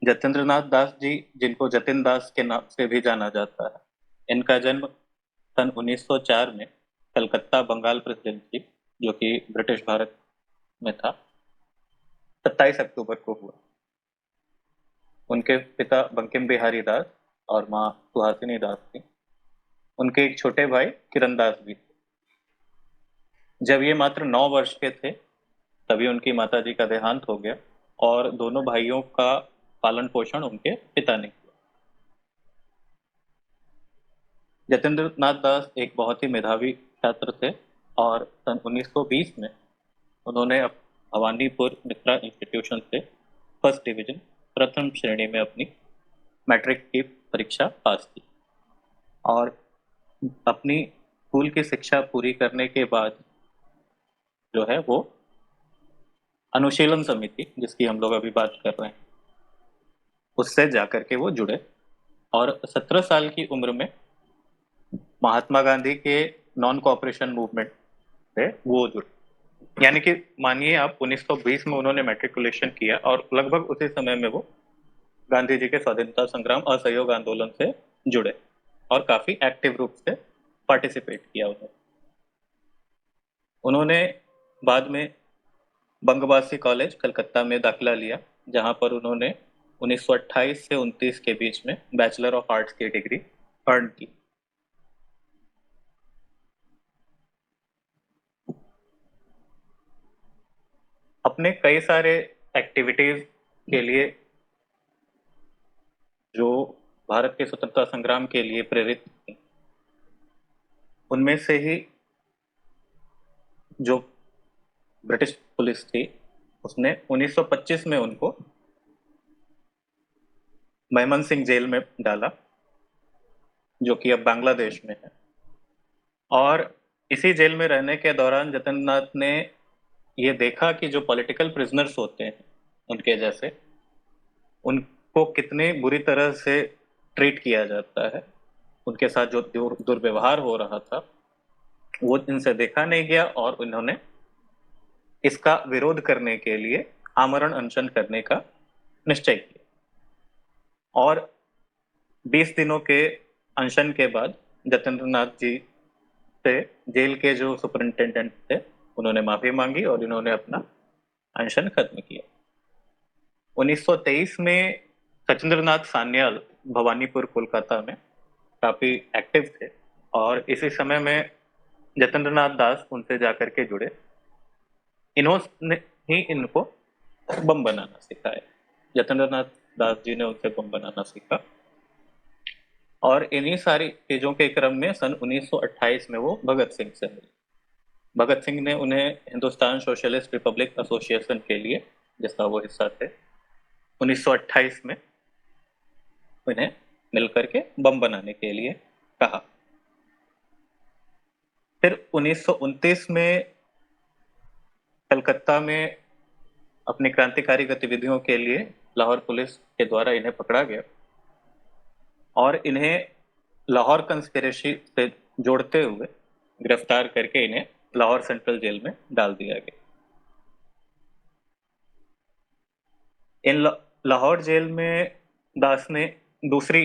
जतेंद्रनाथ दास जी, जिनको जतिन दास के नाम से भी जाना जाता है, इनका जन्म सन 1904 में कलकत्ता बंगाल प्रेसिडेंसी, जो कि ब्रिटिश भारत में था, 27 अक्टूबर को हुआ। उनके पिता बंकिम बिहारी दास और माँ सुहासिनी दास थी। उनके एक छोटे भाई किरण दास भी थे। जब ये मात्र 9 वर्ष के थे, तभी उनकी माताजी का देहांत हो गया और दोनों भाइयों का पालन पोषण उनके पिता ने किया। जतेंद्र नाथ दास एक बहुत ही मेधावी छात्र थे और सन 1920 में उन्होंने भवानीपुर मित्रा इंस्टीट्यूशन से फर्स्ट डिवीजन प्रथम श्रेणी में अपनी मैट्रिक की परीक्षा पास की और अपनी स्कूल की शिक्षा पूरी करने के बाद जो है वो अनुशीलन समिति, जिसकी हम लोग अभी बात कर रहे हैं, उससे जाकर के वो जुड़े और 17 साल की उम्र में महात्मा गांधी के नॉन कॉपरेशन मूवमेंट से वो जुड़े। यानी कि मानिए आप 1920 में उन्होंने मैट्रिकुलेशन किया और लगभग उसी समय में वो गांधी जी के स्वाधीनता संग्राम असहयोग आंदोलन से जुड़े और काफी एक्टिव रूप से पार्टिसिपेट किया उन्होंने बाद में बंगवासी कॉलेज कलकत्ता में दाखिला लिया, जहां पर उन्होंने 1928 से 29 के बीच में बैचलर ऑफ आर्ट्स की डिग्री अर्न की। अपने कई सारे एक्टिविटीज के लिए जो भारत के स्वतंत्रता संग्राम के लिए प्रेरित थी, उनमें से ही जो ब्रिटिश पुलिस थी उसने 1925 में उनको मेमन सिंह जेल में डाला, जो कि अब बांग्लादेश में है। और इसी जेल में रहने के दौरान जतेंद्र नाथ ने ये देखा कि जो पॉलिटिकल प्रिजनर्स होते हैं उनके जैसे, उनको कितने बुरी तरह से ट्रीट किया जाता है, उनके साथ जो दुर्व्यवहार हो रहा था वो इनसे देखा नहीं गया और उन्होंने इसका विरोध करने के लिए आमरण अनशन करने का निश्चय किया। और 20 दिनों के अनशन के बाद जतेंद्र नाथ जी से जेल के जो सुपरिंटेंडेंट थे उन्होंने माफी मांगी और इन्होंने अपना अनशन खत्म किया। 1923 में सचिंद्र नाथ सान्याल भवानीपुर कोलकाता में काफी एक्टिव थे और इसी समय में जतेंद्र नाथ दास उनसे जाकर के जुड़े। इन्होंने ही इनको बम बनाना सिखाया। जतेंद्र नाथ दास जी ने उनसे बम बनाना सीखा और इन्हीं सारी चीजों के क्रम में सन 1928 में वो भगत सिंह से मिले। भगत सिंह ने उन्हें हिंदुस्तान सोशलिस्ट रिपब्लिक एसोसिएशन के लिए, जिसका वो हिस्सा थे, 1928 में उन्हें मिलकर के बम बनाने के लिए कहा। फिर 1929 में कलकत्ता में अपनी क्रांतिकारी गतिविधियों के लिए लाहौर पुलिस के द्वारा इन्हें पकड़ा गया और इन्हें लाहौर कंस्पिरेसी से जोड़ते हुए गिरफ्तार करके इन्हें लाहौर सेंट्रल जेल में डाल दिया गया। इन लाहौर जेल में दास ने दूसरी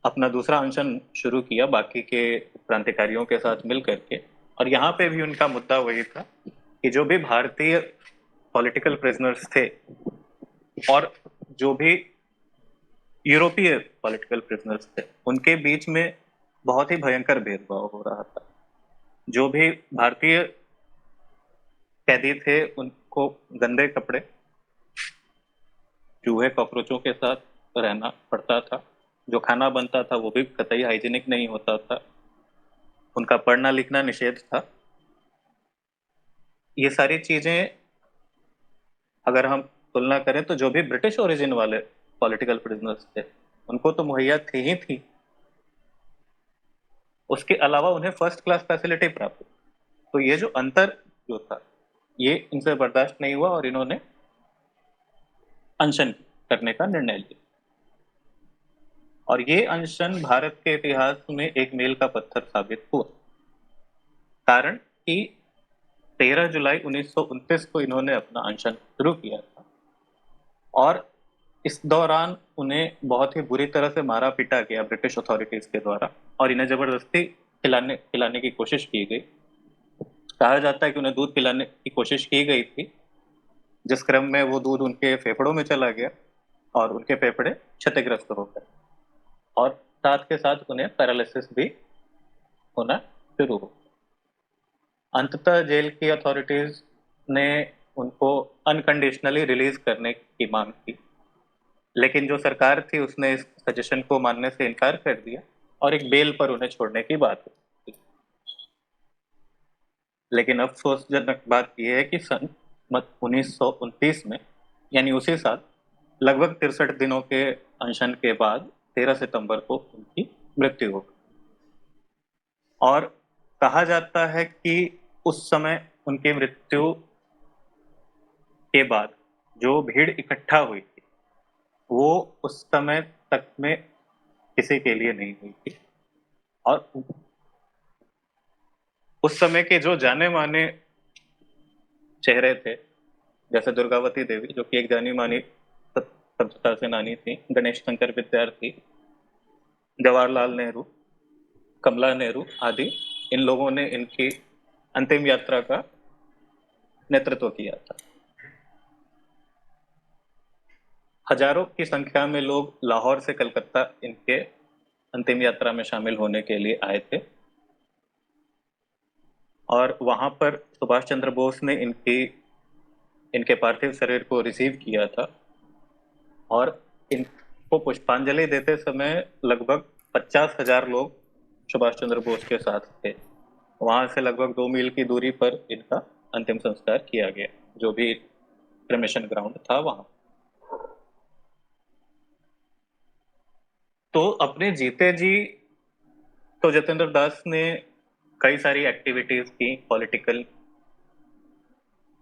अपना दूसरा अनशन शुरू किया बाकी के क्रांतिकारियों के साथ मिल करके। और यहाँ पे भी उनका मुद्दा वही था कि जो भी भारतीय पॉलिटिकल प्रिजनर्स थे और जो भी यूरोपीय पॉलिटिकल प्रिजनर्स थे, उनके बीच में बहुत ही भयंकर भेदभाव हो रहा था। जो भी भारतीय कैदी थे उनको गंदे कपड़े, चूहे कॉकरोचों के साथ रहना पड़ता था। जो खाना बनता था वो भी कतई हाइजीनिक नहीं होता था। उनका पढ़ना लिखना निषेध था। ये सारी चीजें अगर हम तुलना करें तो जो भी ब्रिटिश ओरिजिन वाले पॉलिटिकल प्रिजनर्स थे उनको तो मुहैया थी ही थी, उसके अलावा उन्हें फर्स्ट क्लास फैसिलिटी प्राप्त हुई। तो ये जो अंतर जो था ये इनसे बर्दाश्त नहीं हुआ और इन्होंने अनशन करने का निर्णय लिया। और ये अनशन भारत के इतिहास में एक मील का पत्थर साबित हुआ। कारण कि 13 जुलाई 1929 को इन्होंने अपना अनशन शुरू किया था और इस दौरान उन्हें बहुत ही बुरी तरह से मारा पीटा गया ब्रिटिश अथॉरिटीज के द्वारा, और इन्हें जबरदस्ती खिलाने खिलाने की कोशिश की गई। कहा जाता है कि उन्हें दूध पिलाने की कोशिश की गई थी, जिस क्रम में वो दूध उनके फेफड़ों में चला गया और उनके फेफड़े क्षतिग्रस्त हो गए, और साथ के साथ उन्हें पैरालिसिस भी होना शुरू हो। अंततः जेल की अथॉरिटीज ने उनको अनकंडीशनली रिलीज करने की मांग की, लेकिन जो सरकार थी उसने इस सजेशन को मानने से इनकार कर दिया और एक बेल पर उन्हें छोड़ने की बात की। लेकिन अफसोसजनक बात यह है कि सन 1929 में, यानी उसी साल, लगभग 63 दिनों के अनशन के बाद 13 सितंबर को उनकी मृत्यु हो गई। और कहा जाता है कि उस समय उनकी मृत्यु के बाद जो भीड़ इकट्ठा हुई थी वो उस समय तक में किसी के लिए नहीं हुई थी। और उस समय के जो जाने माने चेहरे थे, जैसे दुर्गावती देवी जो कि एक जानी मानी स्वतंत्रता सेनानी थी, गणेश शंकर विद्यार्थी, जवाहरलाल नेहरू, कमला नेहरू आदि, इन लोगों ने इनकी अंतिम यात्रा का नेतृत्व किया था। हजारों की संख्या में लोग लाहौर से कलकत्ता इनके अंतिम यात्रा में शामिल होने के लिए आए थे, और वहां पर सुभाष चंद्र बोस ने इनके पार्थिव शरीर को रिसीव किया था, और इनको पुष्पांजलि देते समय लगभग 50,000 लोग सुभाष चंद्र बोस के साथ थे। वहां से लगभग 2 मील की दूरी पर इनका अंतिम संस्कार किया गया, जो भी क्रेमेशन ग्राउंड था वहां। तो अपने जीते जी तो जतेंद्र दास ने कई सारी एक्टिविटीज की पॉलिटिकल,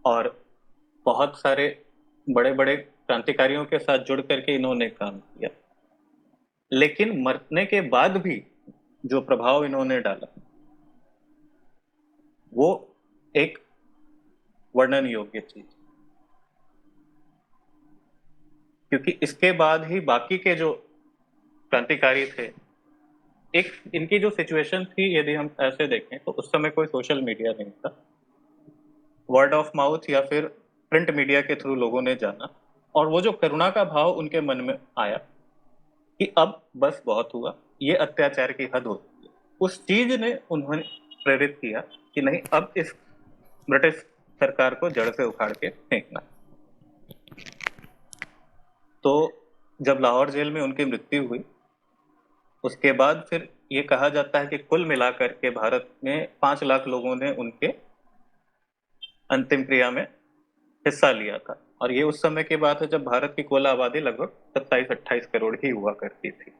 और बहुत सारे बड़े बड़े क्रांतिकारियों के साथ जुड़ करके इन्होंने काम किया। लेकिन मरने के बाद भी जो प्रभाव इन्होंने डाला वो एक वर्णन योग्य चीज, क्योंकि इसके बाद ही बाकी के जो क्रांतिकारी थे, एक इनकी जो सिचुएशन थी, यदि हम ऐसे देखें तो उस समय कोई सोशल मीडिया नहीं था, वर्ड ऑफ माउथ या फिर प्रिंट मीडिया के थ्रू लोगों ने जाना, और वो जो करुणा का भाव उनके मन में आया कि अब बस बहुत हुआ, ये अत्याचार की हद होती है, उस चीज ने उन्होंने प्रेरित किया कि नहीं, अब इस ब्रिटिश सरकार को जड़ से उखाड़ के फेंकना। तो जब लाहौर जेल में उनकी मृत्यु हुई, उसके बाद फिर ये कहा जाता है कि कुल मिलाकर के भारत में 5 लाख लोगों ने उनके अंतिम क्रिया में हिस्सा लिया था, और ये उस समय की बात है जब भारत की कुल आबादी लगभग 27-28 करोड़ ही हुआ करती थी।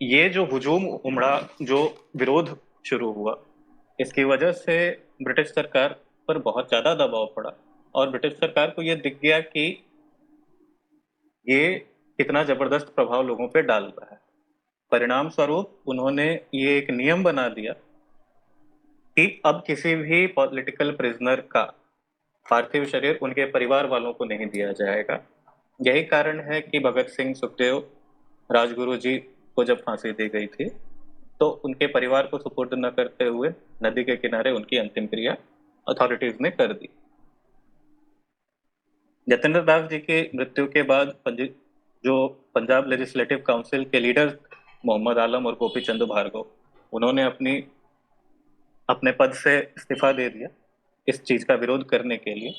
ये जो हुजूम उमड़ा, जो विरोध शुरू हुआ, इसकी वजह से ब्रिटिश सरकार पर बहुत ज्यादा दबाव पड़ा, और ब्रिटिश सरकार को यह दिख गया कि ये कितना जबरदस्त प्रभाव लोगों पे डाल रहा है। परिणाम स्वरूप उन्होंने ये एक नियम बना दिया कि अब किसी भी पॉलिटिकल प्रिजनर का पार्थिव शरीर उनके परिवार वालों को नहीं दिया जाएगा। यही कारण है कि भगत सिंह, सुखदेव, राजगुरु जी को जब फांसी दी गई थी तो उनके परिवार को सुपुर्द न करते हुए नदी के किनारे उनकी अंतिम क्रिया अथॉरिटीज ने कर दी। जतेंद्र दास जी की मृत्यु के बाद जो पंजाब लेजिस्लेटिव काउंसिल के लीडर मोहम्मद आलम और गोपी चंद भार्गव, उन्होंने अपने पद से इस्तीफा दे दिया इस चीज का विरोध करने के लिए।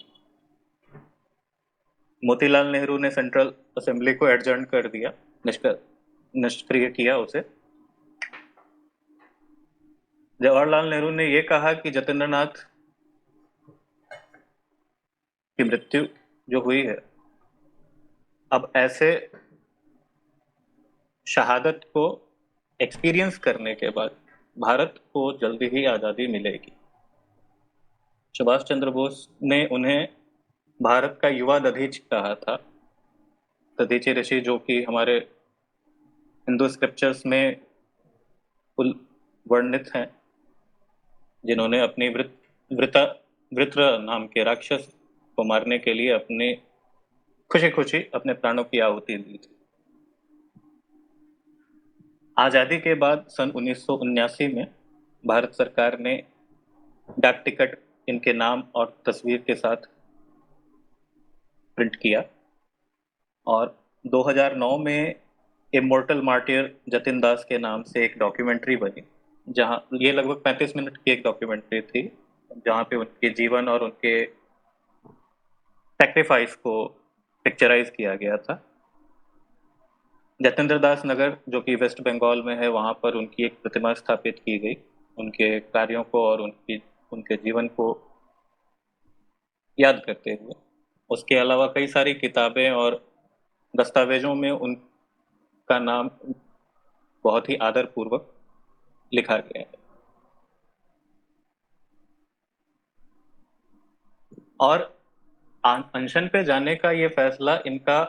मोतीलाल नेहरू ने सेंट्रल असेंबली को एडजर्न कर दिया, निष्क्रिय किया उसे। जवाहरलाल नेहरू ने यह कहा कि जतेंद्र नाथ की मृत्यु जो हुई है, अब ऐसे शहादत को एक्सपीरियंस करने के बाद भारत को जल्दी ही आजादी मिलेगी। सुभाष चंद्र बोस ने उन्हें भारत का युवा दधीच कहा था। दधीची ऋषि जो कि हमारे हिंदू स्क्रिप्चर्स में वर्णित हैं, जिन्होंने अपनी वृत्र नाम के राक्षस को मारने के लिए अपने खुशी खुशी अपने प्राणों की आहुति दी थी। आजादी के बाद सन 1979 में भारत सरकार ने डाक टिकट इनके नाम और तस्वीर के साथ प्रिंट किया और 2009 में इमोर्टल मार्टियर जतिन दास के नाम से एक डॉक्यूमेंट्री बनी, जहां ये लगभग 35 मिनट की एक डॉक्यूमेंट्री थी, जहां पे उनके जीवन और उनके सेक्रीफाइस को पिक्चराइज किया गया था। जतेंद्र दास नगर जो कि वेस्ट बंगाल में है, वहां पर उनकी एक प्रतिमा स्थापित की गई, उनके कार्यों को और उनके जीवन को याद करते हुए। उसके अलावा कई सारी किताबें और दस्तावेजों में उनका नाम बहुत ही आदर पूर्वक लिखा गया है। और अनशन पे जाने का ये फैसला इनका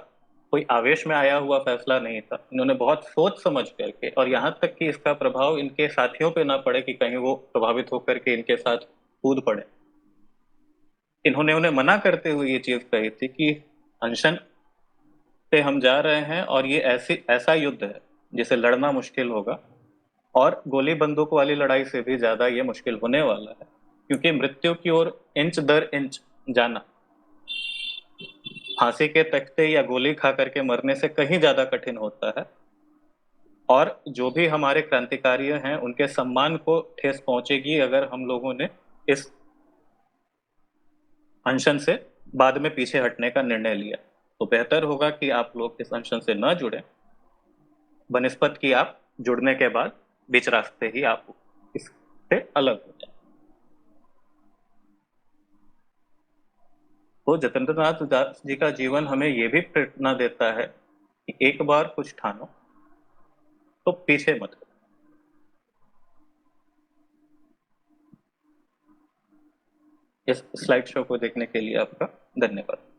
कोई आवेश में आया हुआ फैसला नहीं था। इन्होंने बहुत सोच समझ करके, और यहाँ तक कि इसका प्रभाव इनके साथियों पे ना पड़े कि कहीं वो प्रभावित होकर के इनके साथ कूद पड़े, इन्होंने उन्हें मना करते हुए ये चीज कही थी कि अनशन पे हम जा रहे हैं और ये ऐसा युद्ध है जिसे लड़ना मुश्किल होगा, और गोली बंदूक वाली लड़ाई से भी ज्यादा ये मुश्किल होने वाला है, क्योंकि मृत्यु की ओर इंच दर इंच जाना फांसी के तख्ते या गोली खा करके मरने से कहीं ज्यादा कठिन होता है। और जो भी हमारे क्रांतिकारी हैं उनके सम्मान को ठेस पहुंचेगी अगर हम लोगों ने इस अनशन से बाद में पीछे हटने का निर्णय लिया। तो बेहतर होगा कि आप लोग इस अनशन से न जुड़े, बनिस्पत कि आप जुड़ने के बाद बीच रास्ते ही आप इससे अलग हो जाए। तो जतेंद्र नाथ दास जी का जीवन हमें यह भी प्रेरणा देता है कि एक बार कुछ ठानो तो पीछे मत हटो। इस स्लाइड शो को देखने के लिए आपका धन्यवाद।